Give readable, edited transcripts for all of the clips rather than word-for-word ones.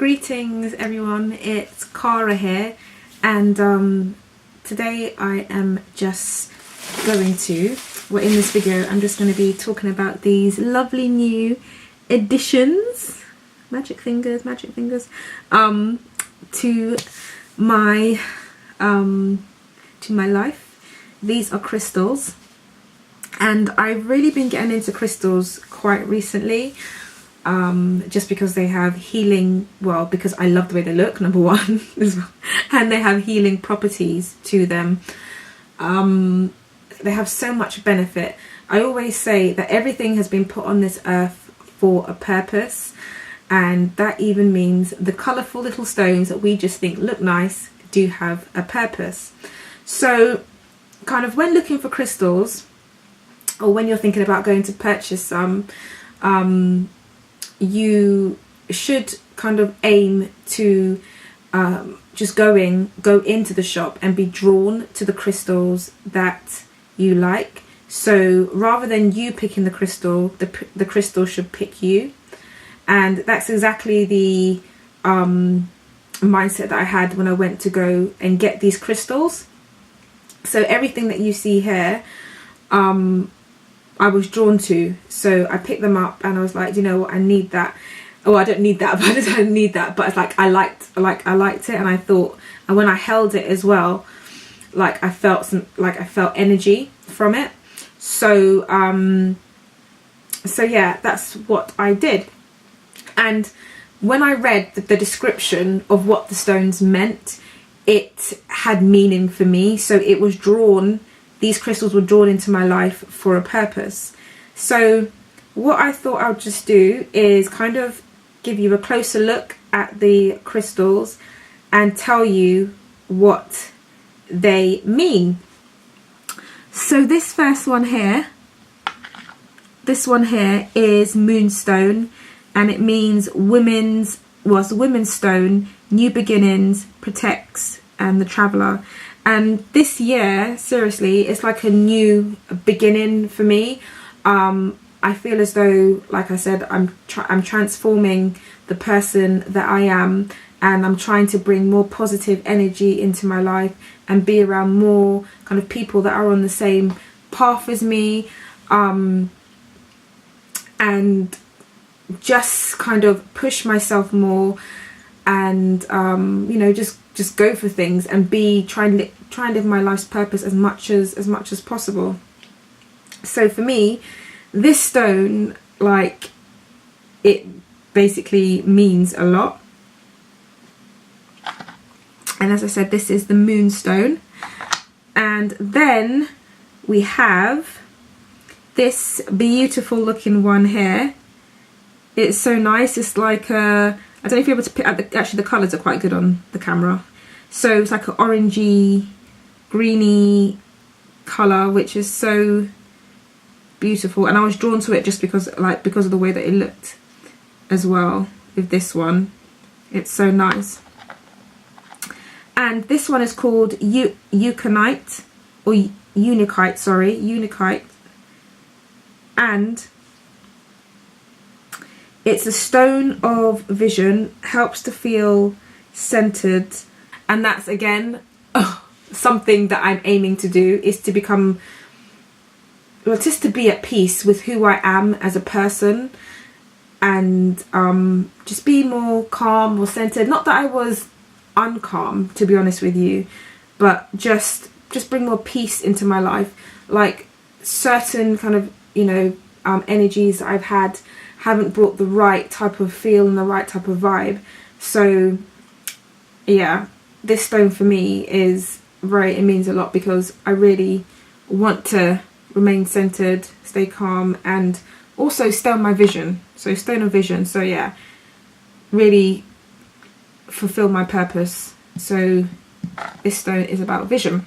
Greetings everyone, it's Cara here, and today I am just going to, well, in this video I'm just going to be talking about these lovely new additions, magic fingers, to my life. These are crystals, and I've really been getting into crystals quite recently. Just because they have healing, well, because I love the way they look, number one, as well, and they have healing properties to them. They have so much benefit. I always say that everything has been put on this earth for a purpose, and that even means the colourful little stones that we just think look nice do have a purpose. So kind of when looking for crystals, or when you're thinking about going to purchase some, you should kind of aim to just go into the shop and be drawn to the crystals that you like. So rather than you picking the crystal, the crystal should pick you. And that's exactly the mindset that I had when I went to go and get these crystals. So everything that you see here, I was drawn to, so I picked them up and I was like, you know what, I need that. Oh, I don't need that, but I don't need that. But it's like I liked it, and I thought, and when I held it as well, like I felt energy from it. So so yeah, that's what I did. And when I read the description of what the stones meant, it had meaning for me. So it was drawn. These crystals were drawn into my life for a purpose. So what I thought I'll just do is kind of give you a closer look at the crystals and tell you what they mean. So this first one here, is Moonstone, and it means women's stone, new beginnings, protects, and the traveler. And this year, seriously, it's like a new beginning for me. I feel as though, like I said, I'm transforming the person that I am, and I'm trying to bring more positive energy into my life and be around more kind of people that are on the same path as me, and just kind of push myself more, and you know, just go for things and try and live my life's purpose as much as possible. So for me, this stone, like, it basically means a lot. And as I said, this is the Moonstone. And then we have this beautiful looking one here. It's so nice. It's like a, I don't know if you're able to pick out actually the colours are quite good on the camera. So it's like an orangey, greeny colour, which is so beautiful. And I was drawn to it just because of the way that it looked as well with this one. It's so nice. And this one is called Unakite, or Unakite, sorry, Unakite. And it's a stone of vision, helps to feel centered. And that's, again, something that I'm aiming to do, is to become, well, just to be at peace with who I am as a person, and just be more calm, more centered. Not that I was uncalm, to be honest with you, but just bring more peace into my life. Like, certain kind of, you know, energies that I've had haven't brought the right type of feel and the right type of vibe. So yeah, this stone for me is it means a lot, because I really want to remain centered, stay calm, and also stay on my vision. So stone of vision. So yeah, really fulfill my purpose. So this stone is about vision.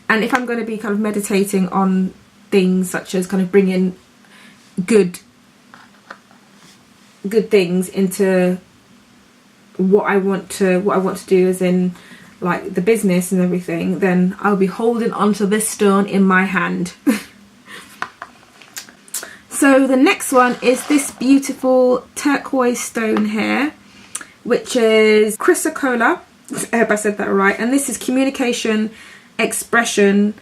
And if I'm going to be kind of meditating on things such as kind of bringing good things into what I want to do, as in like the business and everything, then I'll be holding onto this stone in my hand. So the next one is this beautiful turquoise stone here, which is Chrysocolla. I hope I said that right. And this is communication, expression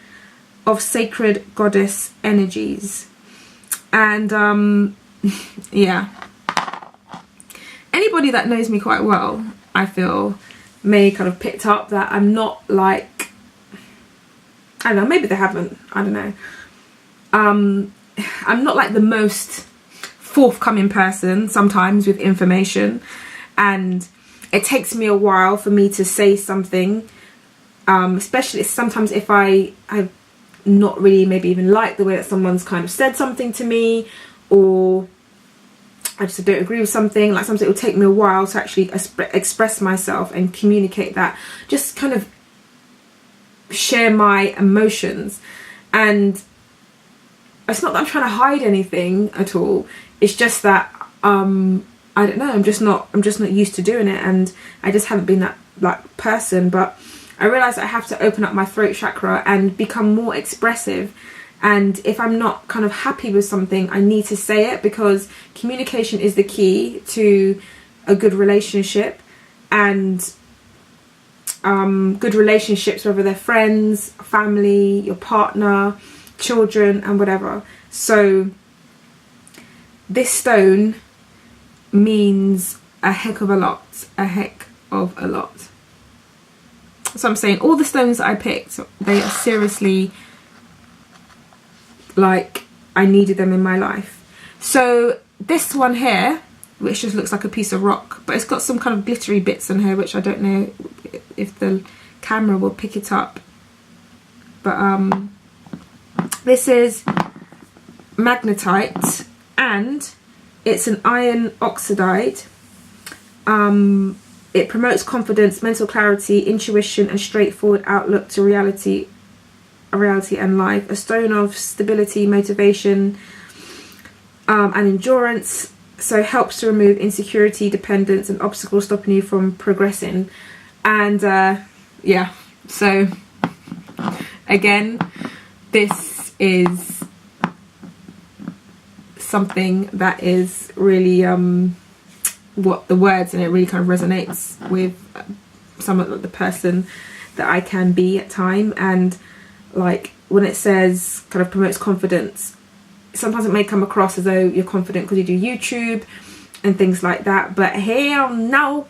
of sacred goddess energies. And yeah, anybody that knows me quite well, I feel, may kind of picked up that I'm not like, I don't know, maybe they haven't, I don't know. I'm not like the most forthcoming person sometimes with information, and it takes me a while for me to say something, especially sometimes if I've not really maybe even liked the way that someone's kind of said something to me, or I just don't agree with something. Like sometimes it will take me a while to actually express myself and communicate that, just kind of share my emotions. And it's not that I'm trying to hide anything at all, it's just that I don't know, I'm just not used to doing it, and I just haven't been that like person. But I realized I have to open up my throat chakra and become more expressive. And if I'm not kind of happy with something, I need to say it, because communication is the key to a good relationship. And good relationships, whether they're friends, family, your partner, children, and whatever. So this stone means a heck of a lot, So I'm saying all the stones that I picked, they are seriously like I needed them in my life. So this one here, which just looks like a piece of rock, but it's got some kind of glittery bits in here, which I don't know if the camera will pick it up. But this is Magnetite, and it's an iron oxide. It promotes confidence, mental clarity, intuition, and straightforward outlook to reality and life. A stone of stability, motivation, and endurance. So it helps to remove insecurity, dependence, and obstacles stopping you from progressing. And yeah, so again, this is something that is really what the words in it really kind of resonates with some of the person that I can be at time. And like when it says kind of promotes confidence, sometimes it may come across as though you're confident because you do YouTube and things like that, but hell no,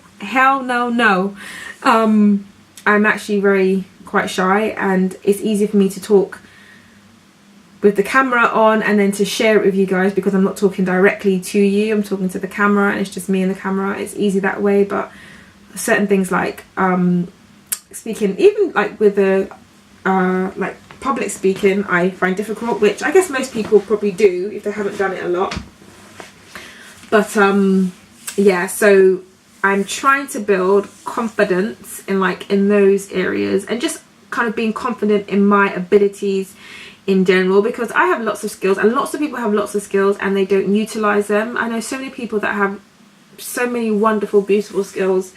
I'm actually quite shy, and it's easy for me to talk with the camera on and then to share it with you guys, because I'm not talking directly to you, I'm talking to the camera, and it's just me and the camera. It's easy that way. But certain things like speaking, even like with the like public speaking, I find difficult, which I guess most people probably do if they haven't done it a lot. But yeah, so I'm trying to build confidence in those areas, and just kind of being confident in my abilities in general, because I have lots of skills, and lots of people have lots of skills and they don't utilize them. I know so many people that have so many wonderful, beautiful skills,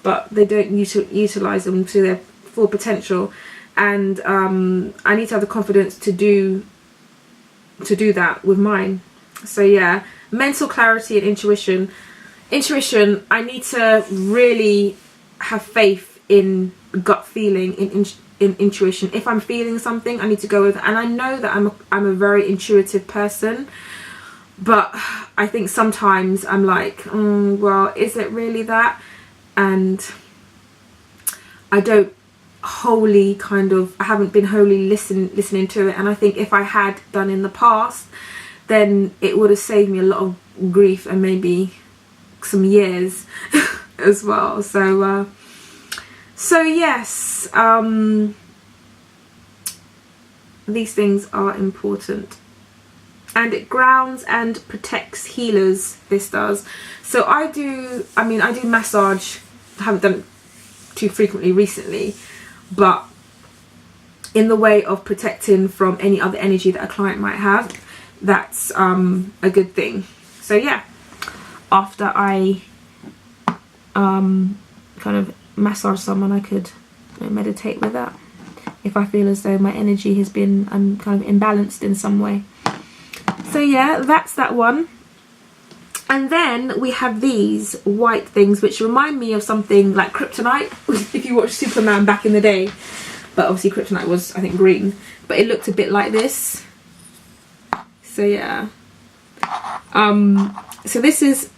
but they don't utilize them to their full potential. And I need to have the confidence to do that with mine. So yeah, mental clarity and intuition. I need to really have faith in gut feeling, in intuition. If I'm feeling something, I need to go with it. And I know that I'm a very intuitive person, but I think sometimes I'm like, well, is it really that? And I haven't been wholly listening to it. And I think if I had done in the past, then it would have saved me a lot of grief and maybe some years as well. So yes, these things are important, and it grounds and protects healers. This does. So I do massage. I haven't done it too frequently recently, but in the way of protecting from any other energy that a client might have, that's a good thing. So yeah, after I kind of massage someone, I could meditate with that if I feel as though my energy has been kind of imbalanced in some way. So yeah, that's that one. And then we have these white things which remind me of something like kryptonite, if you watched Superman back in the day. But obviously kryptonite was, I think, green. But it looked a bit like this. So yeah. So this is...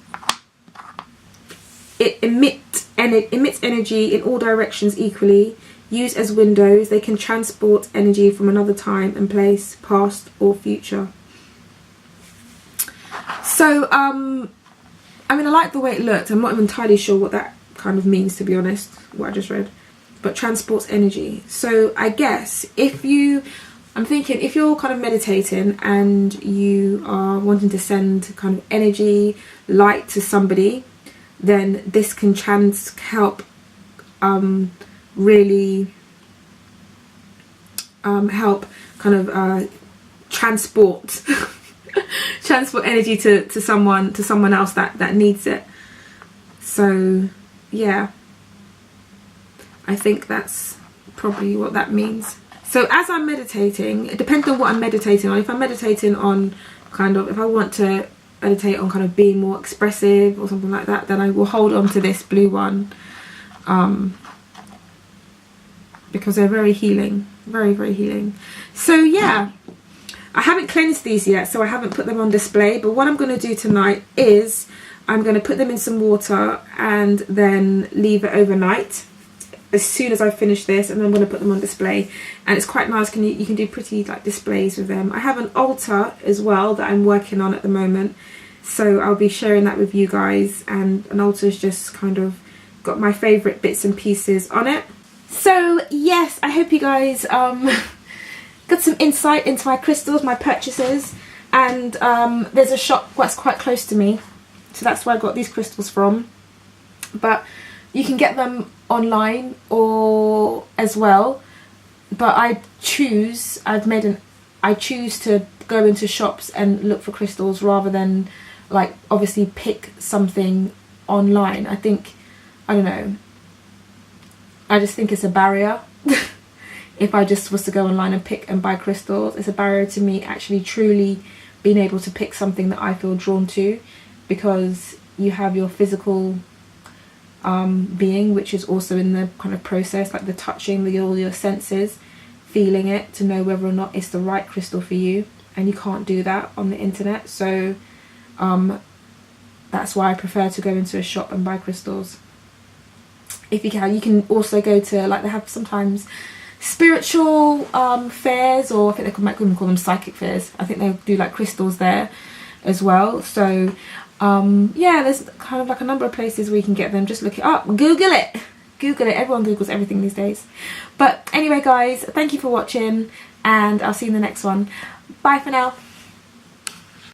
It emits energy in all directions equally. Used as windows, they can transport energy from another time and place, past or future. So, I mean, I like the way it looked. I'm not even entirely sure what that kind of means, to be honest, what I just read. But transports energy. So I guess I'm thinking if you're kind of meditating and you are wanting to send kind of energy, light to somebody, then this can help really help kind of transport energy to someone else that needs it. So yeah, I think that's probably what that means. So as I'm meditating, it depends on what I'm meditating on. If I'm meditating on if I want to meditate on kind of being more expressive or something like that, then I will hold on to this blue one, because they're very healing, very, very healing. So yeah, I haven't cleansed these yet, so I haven't put them on display, but what I'm going to do tonight is I'm going to put them in some water and then leave it overnight as soon as I finish this, and then I'm going to put them on display. And it's quite nice, you can do pretty like displays with them. I have an altar as well that I'm working on at the moment, so I'll be sharing that with you guys, and an altar's just kind of got my favourite bits and pieces on it. So yes, I hope you guys got some insight into my crystals, my purchases, and there's a shop that's quite close to me, so that's where I got these crystals from. But you can get them online or as well, but I choose to go into shops and look for crystals rather than like obviously pick something online. I don't know, I just think it's a barrier. If I just was to go online and pick and buy crystals, it's a barrier to me actually truly being able to pick something that I feel drawn to, because you have your physical being, which is also in the kind of process, like the touching, all your senses, feeling it to know whether or not it's the right crystal for you, and you can't do that on the internet. So that's why I prefer to go into a shop and buy crystals. If you can also go to, like, they have sometimes spiritual fairs, or I think they might even call them psychic fairs. I think they do like crystals there as well. So yeah, there's kind of like a number of places where you can get them. Just look it up, Google it, everyone Googles everything these days. But anyway guys, thank you for watching, and I'll see you in the next one. Bye for now.